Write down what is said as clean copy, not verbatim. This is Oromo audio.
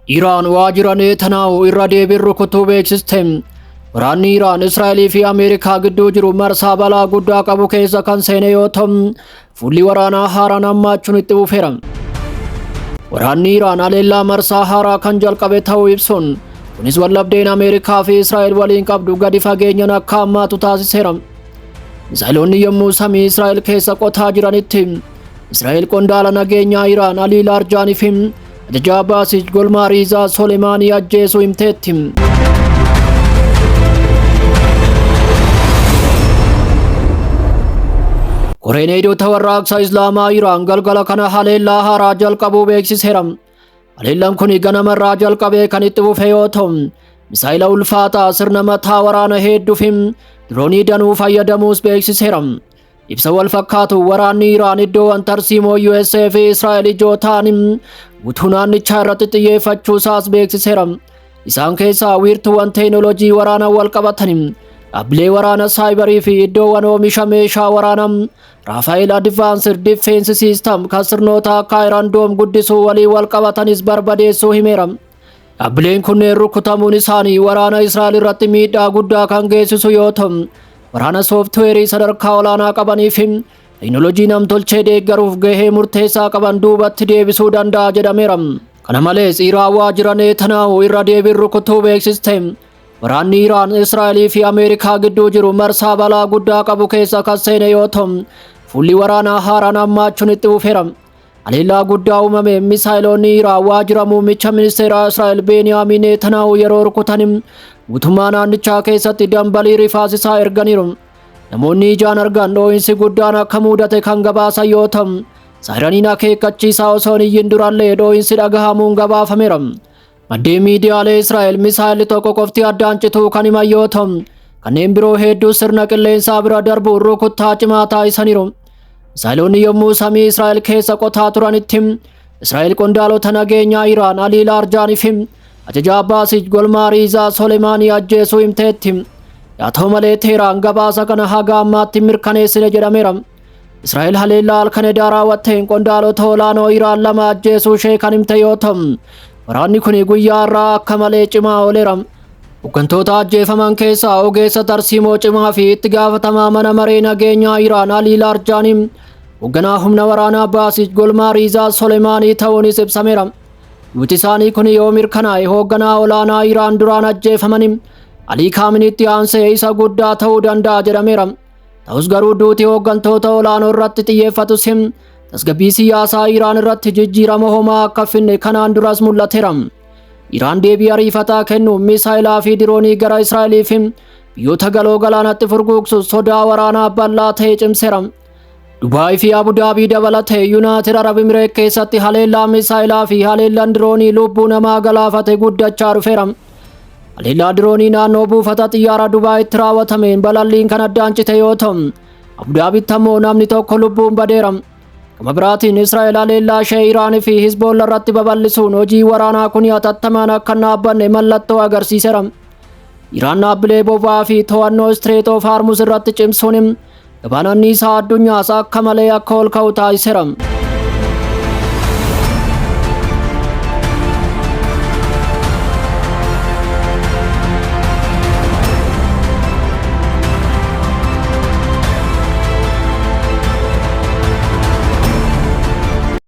Iraan waajjira Netanyaahuu irra deebiin rukutuu beeksiste. Waraanni Iraan Israa'elii fi Ameerikaa gidduu jiru marsaa balaa guddaa qabu keessa kan seene yoo ta'u, fuulli waraanaa haaraan hammaachuun itti fufeera. Waraanni Iraan haleellaa marsaa haaraa kan jalqabe ta'uu ibsuun, kunis wallabdeen Ameerikaa fi Israa'el waliin qabdu gadi fageenyaan akka hammaatu taasiseera. Misaa'ilonni yommuu samii Israa'el keessa qotaa jiranitti, Israa'el qondaala nageenyaa Iraan Ali Laarjaanii fi ajajaa baasii Golmaariizaa Soleemaanii ajjeesuu himteetti. Koreen eegdota warraaqsa Islaamaa Iraan galgala kana haleellaa haaraa jalqabuu beeksiseera. Haleellaan kun ganamarraa jalqabee kan itti fufe yoo ta'u, misaa'ila ulfaataa sirna mataa waraana hedduu fi diroonii danuu fayyadamuus beeksiseera. Ibsa wal fakkaatu waraanni Iraan iddoowwan tarsiimoo USA fi Israa'el ijoo ta'an guutuu naannichaa irratti xiyyeeffachuu isaas beeksiseera. Isaan keessaa wiirtuuwwan teekinooloojii waraanaa wal qabatan, dhaabbilee waraana saayibarii fi iddoowwan oomisha meeshaa waraanaa Rafael Advanced Defense System kan sirnoota akka Iron Dome guddisuu waliin wal qabatanis barbadeessuu himeera. Dhaabbileen kunneen rukutamuun isaanii waraana Israa'el irratti miidhaa guddaa kan geessisu yoo ta'u, waraana sooftiweerii sadarkaa olaanaa qabanii fi teekinooloojii namtolchee deeggaruuf gahee murteessaa qaban duubatti deebisuu danda'a jedhameera. Kana malees Iraan waajjira Netanyaahuu irra deebiin rukutuu beeksiste. Waraanni Iraan Israa'elii fi Ameerikaa gidduu jiru marsaa balaa guddaa qabu keessa kan seene yoo ta'u, fuulli waraanaa haaraan hammaachuun itti fufeera. Haleellaa guddaa uumame misaa'ilonni Iraan waajjira muummicha ministeeraa Israa'el Beniyaamin Netanyaahuu yeroo rukutan guutummaa naannichaa keessatti dambalii rifaasisaa erganiiru. Namoonni ijaan argan dhoo'insi guddaan akka mudate kan gabaasan yoo ta'u, saayiraniin akeekkachiisaa osoo hin iyyin durallee dhoo'insi dhagahamuun gabaafameera. Maddeen miidiyaalee Israa'el misaa'illi tokko qofti addaan cituu kan himan yoo ta'u, kanneen biroo hedduu sirna qilleensaa bira darbuun rukuttaa cimaa taasisaniiru. Misaa'ilonni yommuu samii Israa'el keessa qotaa turanitti, Israa'el qondaalota nageenyaa Iraan Ali Laarjaanii fi ajajaa baasii Golmaariizaa Soleemaanii ajjeesuu himteetti. Yaa ta'u malee Teheraan gabaasa kana haga ammaatti mirkaneessine jedhameera. Israa'el haleellaa halkan raawwatteen qondaalota olaanoo Iraan lama ajjeesuu ishee kan himte yoo ta'u, waraanni kun guyyaa irraa akka malee cimaa ooleera. Hooggantoota ajjeefaman keessaa ogeessa tarsiimoo cimaa fi itti gaafatamaa mana maree nageenyaa Iraan Ali Laarjaanii, hoogganaa humna waraanaa baasii Golmaariizaa Soleemaanii ta'uunis ibsameera. Duuti isaanii kun yoo mirkanaa'e hoogganaa olaanaa Iraan duraan ajjeefaman Ali Kaaminiitti aansee isa guddaa ta'uu danda'a jedhameera. Ta'us garuu duuti hooggantoota olaanoo irratti xiyyeeffatus tasgabbii siyaasaa Iraan irratti jijjiirama homaa akka finne kanaan duras mul'ateera. Iraan deebii ariifataa kennuun misaa'ilaa fi diroonii gara Israa'elii fi biyyoota galoo galaanatti furguugsuuf sodaa waraanaa bal'aa ta'e cimseera. Dubaay fi Abu Dhaabii dabalatee Yuunaayitid Arab Emireet keessatti haleellaa misaa'ilaa fi haleellaan diroonii lubbuu namaa galaafate guddachaa dhufeera. Haleellaa diroonii naannoo buufata xiyyaara Dubaayitti raawwatameen balalliin kan addaan cite yoo ta'u, Abu Dhaabitti ammoo namni tokko lubbuun badeera. Gama biraatiin Israa'el haleellaa ishee Iraanii fi Hizboolaa irratti babal'isuun hojii waraanaa kun hatattamaan akka hin dhaabbanne mallattoo agarsiiseera. Iraan dhaabbilee boba'aa fi to'annoo Strait of Hormuz irratti cimsuun gabaan anniisaa addunyaas akka malee akka ol ka'u taasiseera.